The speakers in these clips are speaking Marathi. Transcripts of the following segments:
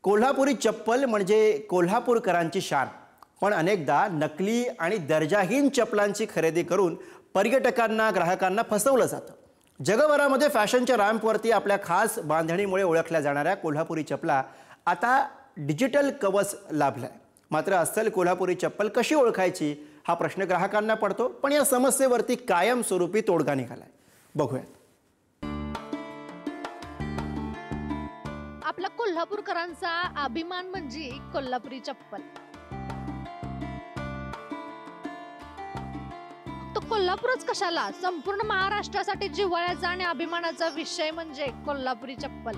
कोल्हापुरी चप्पल म्हणजे कोल्हापूरकरांची शान, पण अनेकदा नकली आणि दर्जाहीन चप्पलांची खरेदी करून पर्यटकांना ग्राहकांना फसवलं जातं। जगभरामध्ये फॅशनच्या रॅम्पवरती आपल्या खास बांधणीमुळे ओळखल्या जाणाऱ्या कोल्हापुरी चप्पला आता डिजिटल कवच लाभलाय। मात्र अस्सल कोल्हापुरी चप्पल कशी ओळखायची हा प्रश्न ग्राहकांना पडतो, पण या समस्येवरती कायमस्वरूपी तोडगा निघालाय। बघूया। आपला कोल्हापूरकरांचा अभिमान म्हणजे कोल्हापुरी चप्पल। तो कोल्हापूरच कशाला, संपूर्ण महाराष्ट्रासाठी जिव्हाळ्याचा आणि अभिमानाचा विषय म्हणजे कोल्हापुरी चप्पल।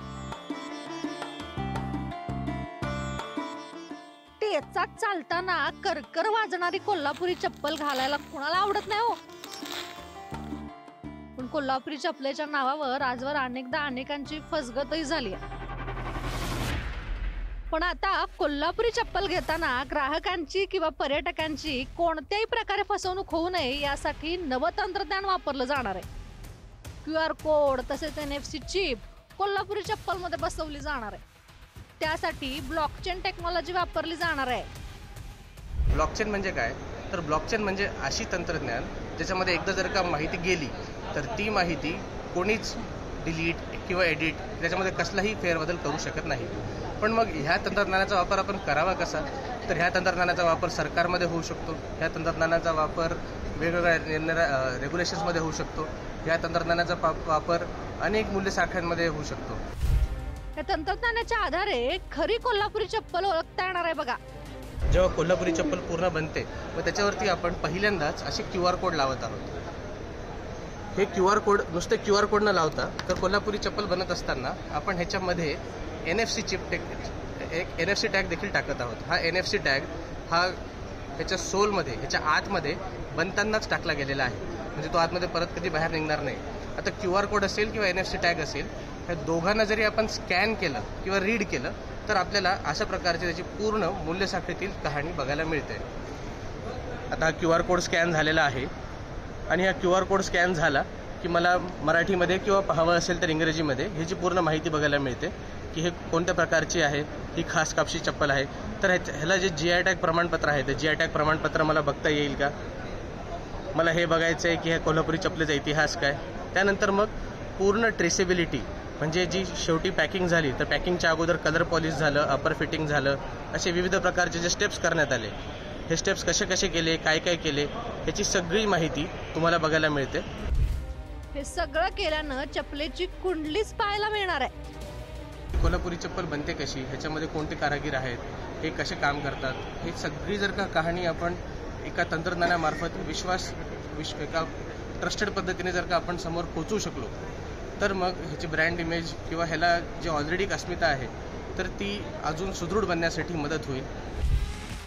टेचात चालताना करकर वाजणारी कोल्हापुरी चप्पल घालायला कुणाला आवडत नाही हो। पण कोल्हापुरी चप्पलेच्या नावावर आजवर अनेकदा अनेकांची फसगतही झाली आहे। पण आता कोल्हापुरी चप्पल घेताना ग्राहकांची किंवा पर्यटकांची कोणत्याही प्रकारे फसवणूक होऊ नये यासाठी नवं तंत्रज्ञान वापरलं जाणार आहे। QR कोड तसेच NFC चिप कोल्हापुरी चप्पल मध्ये बसवली जाणार आहे। त्यासाठी ब्लॉकचेन टेक्नॉलॉजी वापरली जाणार आहे। ब्लॉकचेन म्हणजे काय? तर ब्लॉकचेन म्हणजे अशी तंत्रज्ञान ज्याच्यामध्ये एकदा जर का माहिती गेली तर ती माहिती कोणीच डिलीट किंवा एडिट त्याच्यामध्ये कसलाही फेरबदल करू शकत नाही। पण मग ह्या तंत्रज्ञानाचा वापर आपण करावा कसा? तर ह्या तंत्रज्ञानाचा वापर सरकारमध्ये होऊ शकतो, ह्या तंत्रज्ञानाचा वापर वेगवेगळ्या रेग्युलेशन्समध्ये होऊ शकतो, ह्या तंत्रज्ञानाचा वापर अनेक मूल्य साखळ्यांमध्ये होऊ शकतो। या तंत्रज्ञानाच्या आधारे खरी कोल्हापुरी चप्पल ओळखता येणार आहे बघा। जेव्हा कोल्हापुरी चप्पल पूर्ण बनते व त्याच्यावरती आपण पहिल्यांदाच असे QR कोड लावत आहोत। हे QR कोड नुसते QR कोड न लावता तर कोल्हापुरी चप्पल बनत असताना आपण ह्याच्यामध्ये NFC चिप एक NFC टॅग देखील टाकत आहोत। हा NFC टॅग हा ह्याच्या सोलमध्ये ह्याच्या आतमध्ये बनतानाच टाकला गेलेला आहे, म्हणजे तो आतमध्ये परत कधी बाहेर निघणार नाही। आता QR कोड असेल किंवा NFC टॅग असेल, ह्या दोघांना जरी आपण स्कॅन केलं किंवा रीड केलं तर आपल्याला अशा प्रकारची त्याची पूर्ण मूल्य साखळीतील कहाणी बघायला मिळते। आता हा QR कोड स्कॅन झालेला आहे आणि हा QR कोड स्कॅन झाला की मला मराठीमध्ये किंवा हवं असेल तर इंग्रजीमध्ये ह्याची पूर्ण माहिती बघायला मिळते की हे कोणत्या प्रकारची आहे, ही खास कापशी चप्पल आहे। तर ह्याला जे GI टॅग प्रमाणपत्र आहे ते GI टॅग प्रमाणपत्र मला बघता येईल का? मला हे बघायचं आहे की ह्या कोल्हापुरी चप्पलेचा इतिहास काय। त्यानंतर मग पूर्ण ट्रेसेबिलिटी म्हणजे जी शेवटी पॅकिंग झाली तर पॅकिंगच्या अगोदर कलर पॉलिश झालं, अपर फिटिंग झालं, असे विविध प्रकारचे जे स्टेप्स करण्यात आले, हे स्टेप्स कसे कसे केले, काय काय केले, ह्याची सगळी माहिती तुम्हाला बघायला मिळते। हे सगळं केल्यानं चप्पलेची कुंडलीच पाहायला मिळणार आहे। कोल्हापुरी चप्पल बनते कशी, ह्याच्यामध्ये कोणते कारागीर आहेत, हे कसे काम करतात, हे सगळी जर का कहाणी आपण एका तंत्रज्ञानामार्फत एका ट्रस्टेड पद्धतीने जर का आपण समोर पोहोचू शकलो तर मग ह्याची ब्रँड इमेज किंवा ह्याला जी ऑलरेडी अस्मिता आहे तर ती अजून सुदृढ बनण्यासाठी मदत होईल।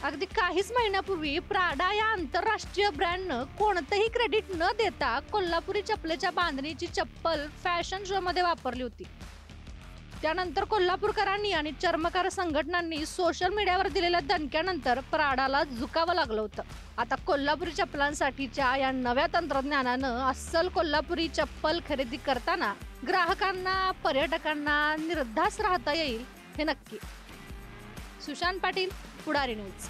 अगदी काहीच महिन्यापूर्वी प्राडा या आंतरराष्ट्रीय ब्रँडनं कोणतेही क्रेडिट न देता कोल्हापुरी चप्पलेच्या बांधणीची चप्पल फॅशन शो मध्ये वापरली होती। त्यानंतर कोल्हापूरकरांनी आणि चर्मकार संघटनांनी सोशल मीडियावर दिलेल्या दणक्यानंतर प्राडाला झुकावं लागलं होतं। आता कोल्हापुरी चप्पलांसाठीच्या या नव्या तंत्रज्ञानानं अस्सल कोल्हापुरी चप्पल खरेदी करताना ग्राहकांना पर्यटकांना निर्धास्त राहता येईल हे नक्की। सुशांत पाटील, पुढारी न्यूज।